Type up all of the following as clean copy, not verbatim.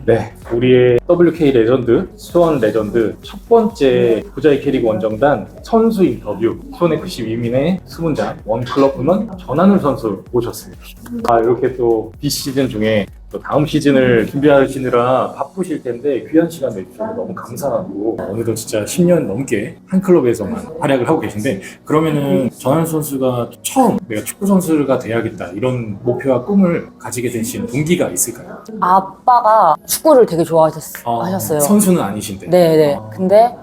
네, 우리의 WK 레전드, 수원 레전드 첫 번째 부자의 K리그 원정단 선수 인터뷰 수원FC 위민의 수문장 원클럽부문 전한울 선수 모셨습니다. 이렇게 또 비시즌 중에 또 다음 시즌을 준비하시느라 바쁘실 텐데 귀한 시간 내주셔서 너무 감사하고 오늘도 진짜 10년 넘게 한 클럽에서만 활약을 하고 계신데 그러면은 전한울 선수가 처음 내가 축구 선수가 돼야겠다 이런 목표와 꿈을 가지게 되신 동기가 있을까요? 아빠가 축구를 되게 좋아하셨어요. 선수는 아니신데. 네네. 근데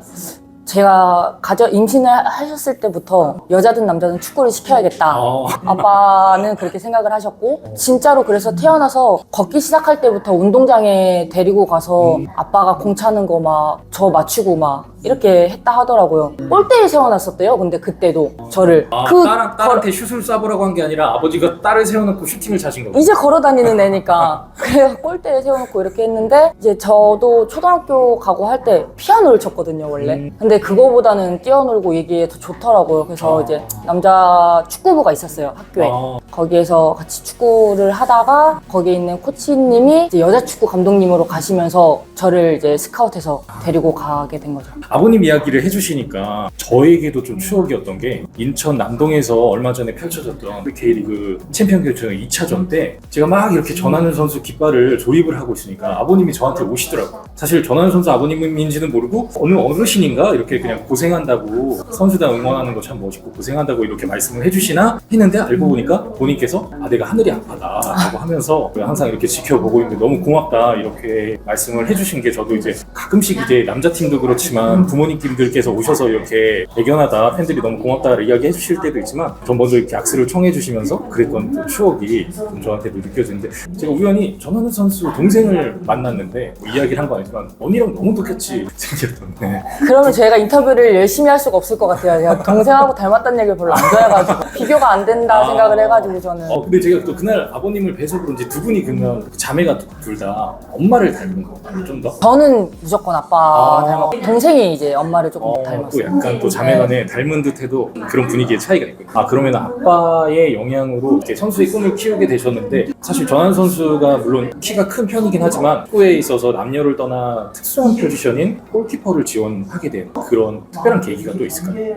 제가 임신을 하셨을 때부터 여자든 남자든 축구를 시켜야겠다. 아빠는 그렇게 생각을 하셨고 진짜로 그래서 태어나서 걷기 시작할 때부터 운동장에 데리고 가서 아빠가 공 차는 거 막 저 맞추고 막 이렇게 했다 하더라고요. 골대에 세워놨었대요. 근데 그때도 저를 딸한테 슛을 쏴보라고 한 게 아니라 아버지가 딸을 세워놓고 슈팅을 차신 거예요. 이제 걸어 다니는 애니까 그래서 골대에 세워놓고 이렇게 했는데 이제 저도 초등학교 가고 할 때 피아노를 쳤거든요 원래. 근데 그거보다는 뛰어놀고 이게 더 좋더라고요. 그래서 이제 남자 축구부가 있었어요 학교에. 거기에서 같이 축구를 하다가 거기에 있는 코치님이 이제 여자 축구 감독님으로 가시면서 저를 이제 스카우트해서 데리고 가게 된 거죠. 아버님 이야기를 해주시니까 저에게도 좀 추억이었던 게 인천 남동에서 얼마 전에 펼쳐졌던 K리그 챔피언 결정 2차전 때 제가 막 이렇게 전한울 선수 깃발을 조립을 하고 있으니까 아버님이 저한테 오시더라고요. 사실 전한울 선수 아버님인지는 모르고 어느 어르신인가 이렇게 그냥 고생한다고 선수단 응원하는 거 참 멋있고 고생한다고 이렇게 말씀을 해주시나 했는데 알고 보니까 본인께서 내가 하늘이 아파다 라고 하면서 항상 이렇게 지켜보고 있는데 너무 고맙다 이렇게 말씀을 해주신 게 저도 이제 가끔씩 이제 남자팀도 그렇지만 부모님들께서 오셔서 이렇게 대견하다 팬들이 너무 고맙다 이야기 해주실 때도 있지만 전 먼저 이렇게 악수를 청해주시면서 그랬던 그 추억이 좀 저한테도 느껴지는데 제가 우연히 전한울 선수 동생을 만났는데 뭐 이야기를 한 건 아니지만 언니랑 너무 똑같이 생겼던데 그러면 저희가 인터뷰를 열심히 할 수가 없을 것 같아요. 제가 동생하고 닮았다는 얘기를 별로 안 좋아해가지고 비교가 안 된다 생각을 해가지고 저는. 근데 제가 또 그날 아버님을 뵈서 그런지 두 분이 그러면 자매가 둘 다 엄마를 닮은 건가요? 좀 더? 저는 무조건 아빠 닮았고 동생이 이제 엄마를 조금 또 닮았어요. 약간 또 자매간에 닮은 듯해도 그런 분위기의 차이가 있거든요. 그러면 아빠의 영향으로 이렇게 선수의 꿈을 키우게 되셨는데 사실 전한 선수가 물론 키가 큰 편이긴 하지만 축구에 있어서 남녀를 떠나 특수한 포지션인 골키퍼를 지원하게 된 그런 특별한 계기가 또 있을까요?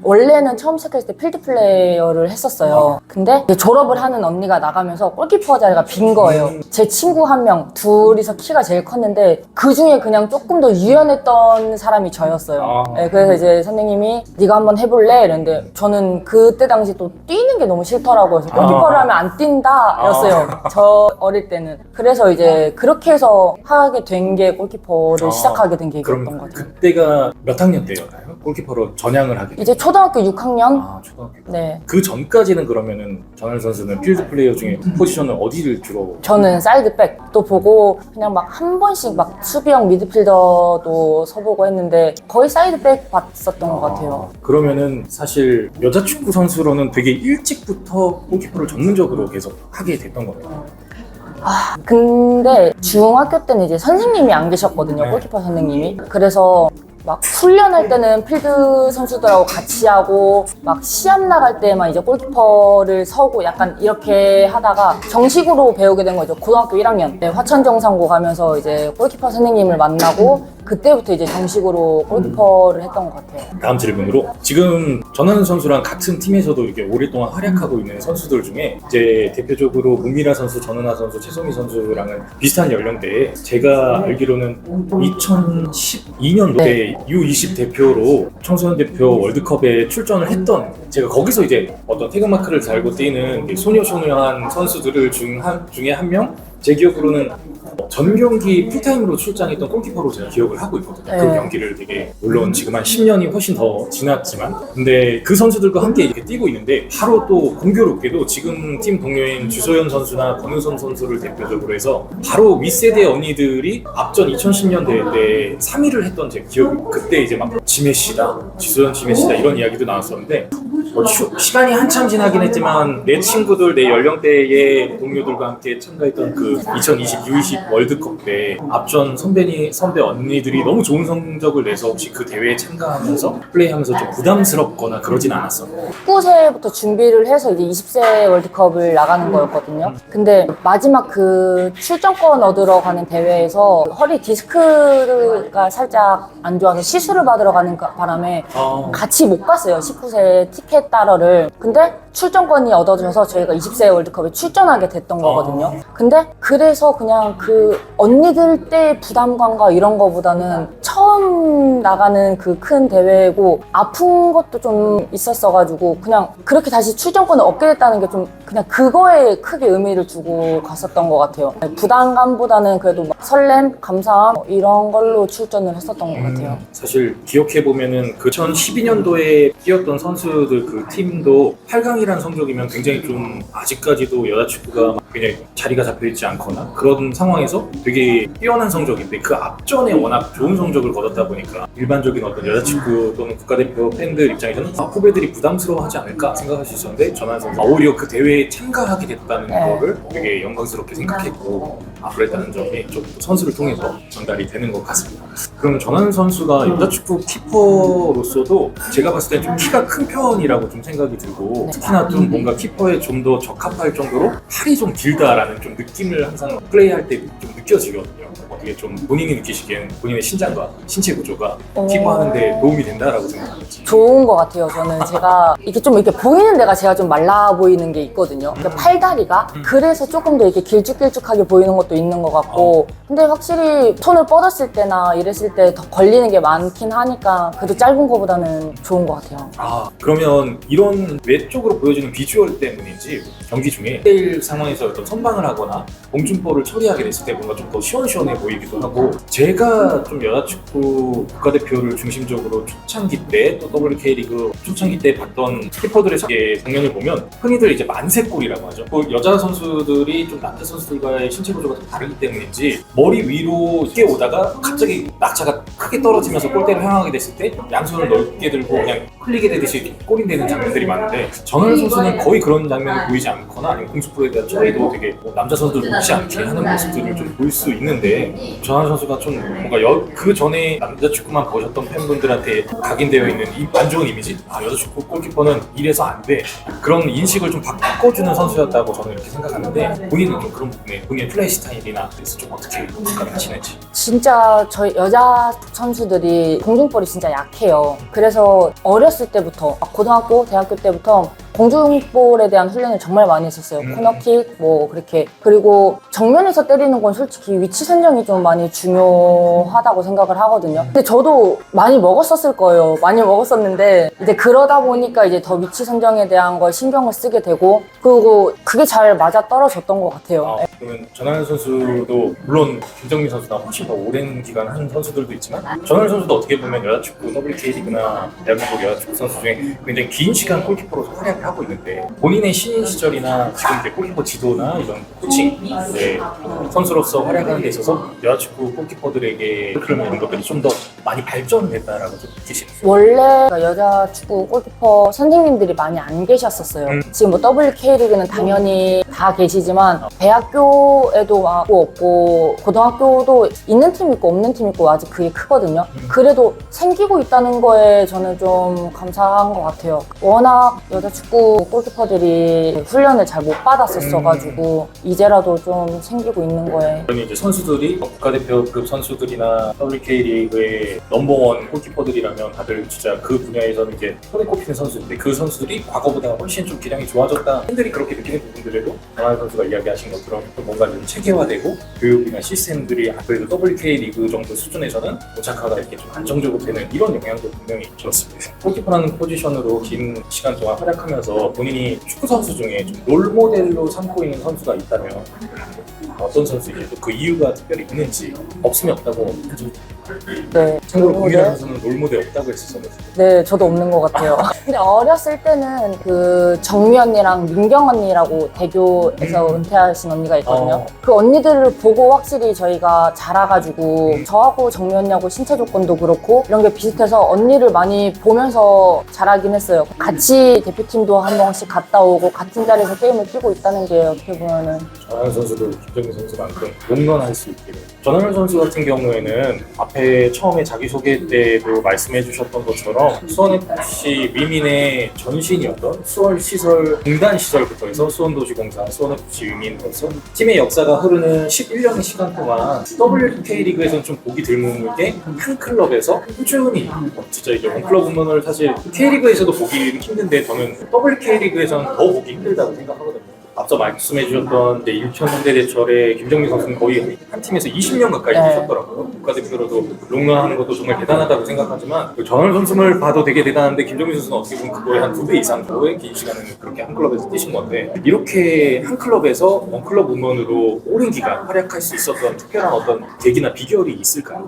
원래는 처음 시작했을 때 필드 플레이어를 했었어요. 근데 이제 졸업을 하는 언니가 나가면서 골키퍼 자리가 빈 거예요. 제 친구 한 명, 둘이서 키가 제일 컸는데 그 중에 그냥 조금 더 유연했던 사람이 저였어요. 네, 그래서 이제 선생님이 네가 한번 해볼래? 이랬는데 저는 그때 당시 또 뛰는 게 너무 싫더라고요. 그래서 골키퍼를 하면 안 뛴다 였어요. 저 어릴 때는. 그래서 이제 그렇게 해서 하게 된 게 골키퍼를 시작하게 된 계기였던 것 같아요. 그때가 몇 학년 때였나요? 골키퍼로 전향을 하게 이제 초등학교 6학년? 초등학교. 네. 그 전까지는 그러면은 전한울 선수는 필드 플레이어 중에 포지션을 어디를 주로? 저는 사이드백도 보고 그냥 막 한 번씩 막 수비형 미드필더도 서보고 했는데 거의 사이드백 봤었던 것 같아요. 그러면은 사실 여자 축구 선수로는 되게 일찍부터 골키퍼를 전문적으로 계속 하게 됐던 겁니다. 근데 중학교 때는 이제 선생님이 안 계셨거든요. 골키퍼 선생님이. 그래서 막 훈련할 때는 필드 선수들하고 같이 하고 막 시합 나갈 때만 이제 골키퍼를 서고 약간 이렇게 하다가 정식으로 배우게 된 거죠. 고등학교 1학년 때 화천정상고 가면서 이제 골키퍼 선생님을 만나고 그때부터 이제 정식으로 골키퍼를 했던 것 같아요. 다음 질문으로 지금 전한울 선수랑 같은 팀에서도 이렇게 오랫동안 활약하고 있는 선수들 중에 이제 대표적으로 문미라 선수, 전은하 선수, 최소미 선수랑은 비슷한 연령대에 제가 알기로는 2012년도에 U20 대표로 청소년 대표 월드컵에 출전을 했던 제가 거기서 이제 어떤 태극마크를 달고 뛰는 소녀소녀한 선수들을 중에 한 명 제 기억으로는 전 경기 풀타임으로 출장했던 골키퍼로 제가 기억을 하고 있거든요. 그 경기를 되게 물론 지금 한 10년이 훨씬 더 지났지만 근데 그 선수들과 함께 이렇게 뛰고 있는데 바로 또 공교롭게도 지금 팀 동료인 주소연 선수나 권우선 선수를 대표적으로 해서 바로 윗세대 언니들이 앞전 2010년대 때 3위를 했던 제 기억이 그때 이제 막 지메시다, 주소연 지메시다 이런 이야기도 나왔었는데 시간이 한참 지나긴 했지만 내 친구들, 내 연령대의 동료들과 함께 참가했던 그 그 2020 U20 월드컵 때 앞전 선배 언니들이 너무 좋은 성적을 내서 혹시 그 대회에 참가하면서 플레이하면서 좀 부담스럽거나 그러진 않았어? 19세부터 준비를 해서 이제 20세 월드컵을 나가는 거였거든요. 근데 마지막 그 출전권 얻으러 가는 대회에서 허리 디스크가 살짝 안 좋아서 시술을 받으러 가는 바람에 같이 못 갔어요. 19세 티켓 따러를. 근데 출전권이 얻어져서 저희가 20세 월드컵에 출전하게 됐던 거거든요. 근데 그래서 그냥 그 언니들 때 부담감과 이런 거보다는 처음 나가는 그 큰 대회고 아픈 것도 좀 있었어가지고 그냥 그렇게 다시 출전권을 얻게 됐다는 게 좀 그냥 그거에 크게 의미를 두고 갔었던 것 같아요. 부담감보다는 그래도 막 설렘, 감사함 이런 걸로 출전을 했었던 것 같아요. 사실 기억해보면은 그 2012년도에 뛰었던 선수들 그 팀도 8강이라는 성적이면 굉장히 좀 아직까지도 여자 축구가 막 그냥 자리가 잡혀있지 않거나 그런 상황에서 되게 뛰어난 성적인데 그 앞전에 워낙 좋은 성적을 거뒀다 보니까 일반적인 어떤 여자 축구 또는 국가대표 팬들 입장에서는 후배들이 부담스러워하지 않을까 생각할 수 있었는데 전환 선수 오히려 그 대회에 참가하게 됐다는 거를 되게 영광스럽게 생각했고 그랬다는 점이 좀 선수를 통해서 전달이 되는 것 같습니다. 그럼 전환 선수가 여자 축구 키퍼로서도 제가 봤을 때 좀 키가 큰 편이라고 좀 생각이 들고 특히나 좀 뭔가 키퍼에 좀 더 적합할 정도로 팔이 좀 길다라는 좀 느낌을 항상 플레이할 때 좀 느껴지거든요. 어떻게 좀 본인이 느끼시기에는 본인의 신장과 신체 구조가 키퍼하는데 도움이 된다라고 생각하는지. 좋은 것 같아요. 저는 제가 이게 좀 이렇게 보이는 데가 제가 좀 말라 보이는 게 있거든요. 그러니까 팔다리가 그래서 조금 더 이렇게 길쭉길쭉하게 보이는 것도 있는 것 같고 근데 확실히 손을 뻗었을 때나 이랬을 때 더 걸리는 게 많긴 하니까 그래도 짧은 거보다는 좋은 것 같아요. 그러면 이런 외적으로 보여지는 비주얼 때문인지 경기 중에 1대1 상황에서 어떤 선방을 하거나 공중볼을 처리하게 됐을 때 뭔가 좀 더 시원시원해 보이기도 하고 제가 좀 여자축구 국가대표를 중심적으로 초창기 때 또 WK리그 초창기 때 봤던 키퍼들의 장면을 보면 흔히들 이제 만세골이라고 하죠. 여자 선수들이 좀 남자 선수들과의 신체 구조가 좀 다르기 때문인지 머리 위로 뛰어오다가 갑자기 낙차가 크게 떨어지면서 골대를 향하게 됐을 때 양손을 넓게 들고 그냥 흘리게 되듯이 골이 되는 장면들이 많은데 전환 선수는 거의 그런 장면이 보이지 않거나 아니면 공중볼에 대한 처리도 되게 남자 선수들 못지 않게 하는 모습들을 좀 볼 수 있는데 전환 선수가 좀 뭔가 그 전에 남자 축구만 보셨던 팬분들한테 각인되어 있는 이 안 좋은 이미지 여자 축구 골키퍼는 이래서 안 돼 그런 인식을 좀 바꿔주는 선수였다고 저는 이렇게 생각하는데 본인은 좀 그런 부분에 본인의 플레이 스타일이나 그래서 좀 어떻게 평가를 하시는지. 진짜 저희 여자 선수들이 공중볼이 진짜 약해요. 그래서 어렸을 때부터 고등학교, 대학교 때부터 공중볼에 대한 훈련을 정말 많이 했었어요. 코너킥 뭐 그렇게. 그리고 정면에서 때리는 건 솔직히 위치 선정이 좀 많이 중요하다고 생각을 하거든요. 근데 저도 많이 먹었었을 거예요. 많이 먹었었는데 이제 그러다 보니까 이제 더 위치 선정에 대한 걸 신경을 쓰게 되고 그리고 그게 잘 맞아 떨어졌던 것 같아요. 그러면 전환 선수도 물론 김정민 선수나 훨씬 더 오랜 기간 한 선수들도 있지만 전환 선수도 어떻게 보면 여자축구 WK리그나 대한민국 여자축구 선수 중에 굉장히 긴 시간 골키퍼로서 활약을 하고 있는데 본인의 신인 시절이나 지금 이제 골키퍼 지도나 이런 코칭 선수로서 활약하는 데 있어서 여자축구 골키퍼들에게 그러면 이런 것들이 좀 더 많이 발전됐다라고 좀 느끼시나요? 원래 여자 축구 골키퍼 선생님들이 많이 안 계셨었어요. 지금 뭐 WK리그는 당연히 다 계시지만 대학교에도 없고 고등학교도 있는 팀 있고 없는 팀 있고 아직 그게 크거든요. 그래도 생기고 있다는 거에 저는 좀 감사한 것 같아요. 워낙 여자 축구 골키퍼들이 훈련을 잘 못 받았었어가지고 이제라도 좀 생기고 있는 거에. 그러면 이제 선수들이 국가대표급 선수들이나 WK리그의 넘버원 골키퍼들이라면 다들 진짜 그 분야에서는 이제 손에 꼽히는 선수인데 그 선수들이 과거보다 훨씬 좀 기량이 좋아졌다. 팬들이 그렇게 느끼는 부분들에도 전환 선수가 이야기하신 것처럼 좀 뭔가 좀 체계화되고 교육이나 시스템들이 그래도 WK리그 정도 수준에서는 오차카가 이렇게 좀 안정적으로 되는 이런 영향도 분명히 들었습니다. 골키퍼라는 포지션으로 긴 시간 동안 활약하면서 본인이 축구 선수 중에 좀 롤모델로 삼고 있는 선수가 있다면 어떤 선수인지 또 그 이유가 특별히 있는지 없으면 없다고 네. 참고로 공유라 선수는 롤모델 없다고 했었어요. 네, 저도 없는 것 같아요. 근데 어렸을 때는 그 정미 언니랑 민경 언니라고 대교에서 은퇴하신 언니가 있거든요. 그 언니들을 보고 확실히 저희가 자라가지고 저하고 정미 언니하고 신체 조건도 그렇고 이런 게 비슷해서 언니를 많이 보면서 자라긴 했어요. 같이 대표팀도 경기도 한 번씩 갔다 오고 같은 자리에서 게임을 뛰고 있다는 게 어떻게 보면은 전하늘 선수도 김정민 선수만큼 홈런할 수 있기를. 전하늘 선수 같은 경우에는 앞에 처음에 자기소개 때도 말씀해 주셨던 것처럼 수원FC 위민의 전신이었던 수원시설 공단 시절부터 해서 수원도시공사, 수원FC 위민으로서 팀의 역사가 흐르는 11년의 시간 동안 WK리그에서는 좀 보기 드물게 한 클럽에서 꾸준히 진짜 이제 원클럽 홈런을 사실 K리그에서도 보기 힘든데 저는 WK리그에서는 더 보기 힘들다고 생각하거든요. 앞서 말씀해 주셨던 2000년대 대철에 김정민 선수는 거의 한 팀에서 20년 가까이 네. 뛰셨더라고요. 국가대표로도 롱런하는 것도 정말 대단하다고 생각하지만 그 전월 선수를 봐도 되게 대단한데 김정민 선수는 어떻게 보면 그거의 한 2배 이상 정도의 긴 시간을 그렇게 한 클럽에서 뛰신 건데 이렇게 한 클럽에서 원클럽 홈런으로 오랜 기간 활약할 수 있었던 특별한 어떤 계기나 비결이 있을까요?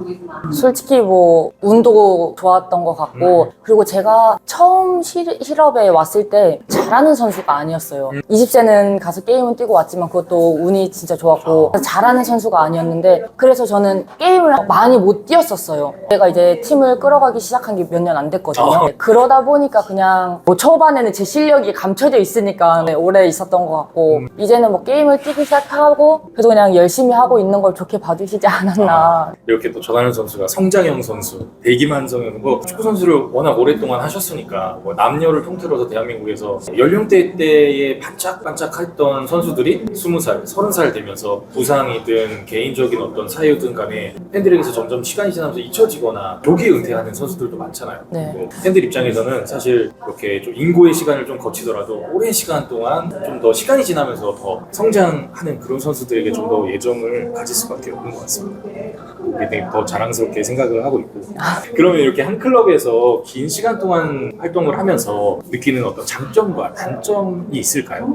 솔직히 뭐 운도 좋았던 것 같고 그리고 제가 처음 실업에 왔을 때 잘하는 선수가 아니었어요. 20세는 가서 게임은 뛰고 왔지만 그것도 운이 진짜 좋았고 잘하는 선수가 아니었는데 그래서 저는 게임을 많이 못 뛰었었어요. 제가 이제 팀을 끌어가기 시작한 게 몇 년 안 됐거든요. 그러다 보니까 그냥 뭐 초반에는 제 실력이 감춰져 있으니까 오래 있었던 것 같고 이제는 뭐 게임을 뛰기 시작하고 그래도 그냥 열심히 하고 있는 걸 좋게 봐주시지 않았나. 이렇게 또 전하늘 선수가 성장형 선수, 대기만성형 뭐 축구 선수를 워낙 오랫동안 하셨으니까 뭐 남녀를 통틀어서 대한민국에서 연령대에 반짝반짝했던 선수들이 20살, 30살 되면서 부상이든 개인적인 어떤 사유든 간에 팬들에게서 점점 시간이 지나면서 잊혀지거나 조기 은퇴하는 선수들도 많잖아요. 네. 그리고 팬들 입장에서는 사실 이렇게 좀 인고의 시간을 좀 거치더라도 오랜 시간 동안 좀 더 시간이 지나면서 더 성장하는 그런 선수들에게 좀 더 예정을 가질 수밖에 없는 것 같습니다. 그게 되게 더 자랑스럽게 생각을 하고 있고. 그러면 이렇게 한 클럽에서 긴 시간 동안 활동을 하면서 느끼는 어떤 장점과 단점이 있을까요?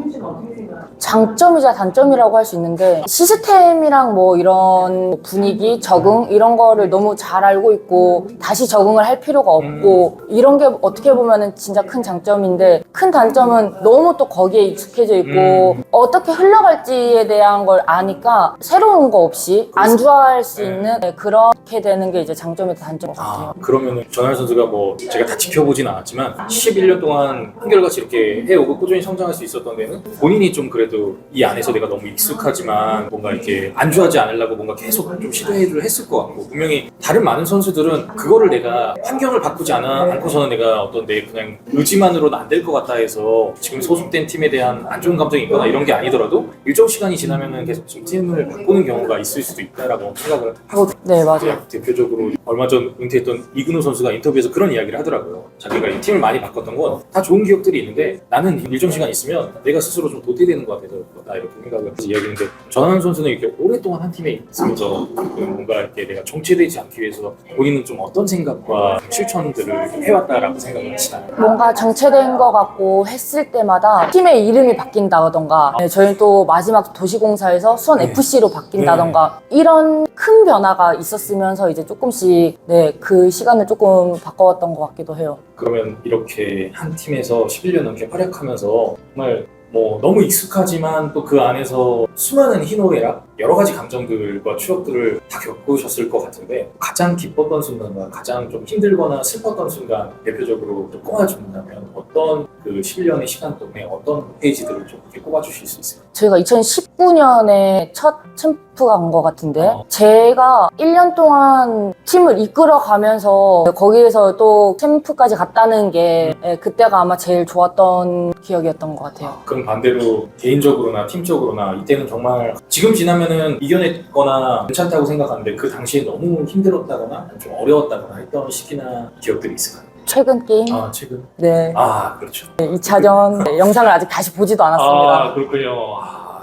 장점이자 단점이라고 할 수 있는데 시스템이랑 뭐 이런 분위기, 적응 이런 거를 너무 잘 알고 있고 다시 적응을 할 필요가 없고 이런 게 어떻게 보면은 진짜 큰 장점인데 큰 단점은 너무 또 거기에 익숙해져 있고 어떻게 흘러갈지에 대한 걸 아니까 새로운 거 없이 안주할 수 있는 그렇게 되는 게 이제 장점이자 단점인 것 같아요. 그러면은 전하늘 선수가 뭐 제가 다 지켜보진 않았지만 11년 동안 한결같이 이렇게 해오고 꾸준히 성장할 수 있었던 데는 본인이 좀 그래도 이 안에서 내가 너무 익숙하지만 뭔가 이렇게 안주하지 않으려고 뭔가 계속 좀 시도해를 했을 것 같고 분명히 다른 많은 선수들은 그거를 내가 환경을 바꾸지 않고서는 내가 어떤 내 그냥 의지만으로는 안 될 것 같다 해서 지금 소속된 팀에 대한 안 좋은 감정이 있거나 이런 게 아니더라도 일정 시간이 지나면은 계속 좀 팀을 바꾸는 경우가 있을 수도 있다라고 생각을 하거든요. 네, 맞아요. 대표적으로 얼마 전 은퇴했던 이근호 선수가 인터뷰에서 그런 이야기를 하더라고요. 자기가 이 팀을 많이 바꿨던 건 다 좋은 기억들이 있는데 나는 일정 시간 있으면 내가 스스로 좀 도태되는 것 같아서 나 이렇게 생각을 해서 이야기했는데 전하늘 선수는 이렇게 오랫동안 한 팀에 있으면서 뭔가 이렇게 내가 정체되지 않기 위해서 본인은 좀 어떤 생각과 실천들을 해왔다라고 생각을 하시나요? 뭔가 정체된 것 같고 했을 때마다 팀의 이름이 바뀐다던가 저희는 또 마지막 도시공사에서 수원 FC로 바뀐다던가 이런 큰 변화가 있었으면서 이제 조금씩 그 시간을 조금 바꿔왔던 것 같기도 해요. 그러면 이렇게 한 팀에서 11년 넘게 활약하면서 정말 뭐 너무 익숙하지만 또 그 안에서 수많은 희노애락 여러 가지 감정들과 추억들을 다 겪으셨을 것 같은데 가장 기뻤던 순간과 가장 좀 힘들거나 슬펐던 순간 대표적으로 좀 꼽아준다면 어떤 그 11년의 시간 동안에 어떤 페이지들을 좀 이렇게 꼽아주실 수 있을까요? 저희가 2019년에 첫 챔프 간 것 같은데 제가 1년 동안 팀을 이끌어가면서 거기에서 또 챔프까지 갔다는 게 그때가 아마 제일 좋았던 기억이었던 것 같아요. 그럼 반대로 개인적으로나 팀적으로나 이때는 정말 지금 지나면은 이겨냈거나 괜찮다고 생각하는데 그 당시에 너무 힘들었다거나 좀 어려웠다거나 했던 시기나 기억들이 있을까요? 최근 게임? 최근? 네. 그렇죠. 2차전 영상을 아직 다시 보지도 않았습니다. 그렇군요.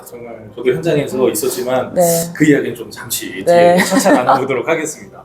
정말 저도 현장에서 있었지만 네. 그 이야기는 좀 잠시 네. 차차 나눠보도록 하겠습니다.